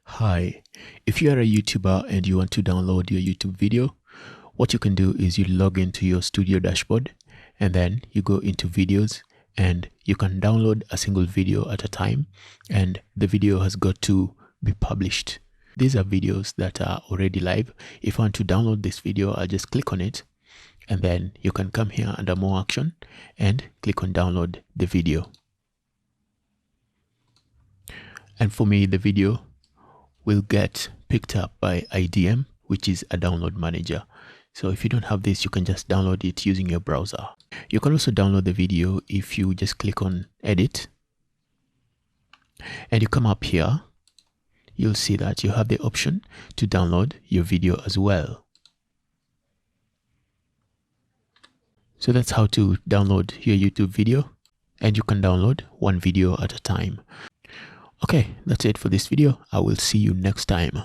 Hi, if you are a YouTuber and you want to download your YouTube video, what you can do is you log into your studio dashboard and then you go into videos and you can download a single video at a time, and the video has got to be published. These are videos that are already live. If I want to download this video, I'll just click on it and then you can come here under more action and click on download the video. And for me, the video will get picked up by IDM, which is a download manager. So if you don't have this, you can just download it using your browser. You can also download the video if you just click on edit and you come up here. You'll see that you have the option to download your video as well. So that's how to download your YouTube video, and you can download one video at a time. Okay, that's it for this video. I will see you next time.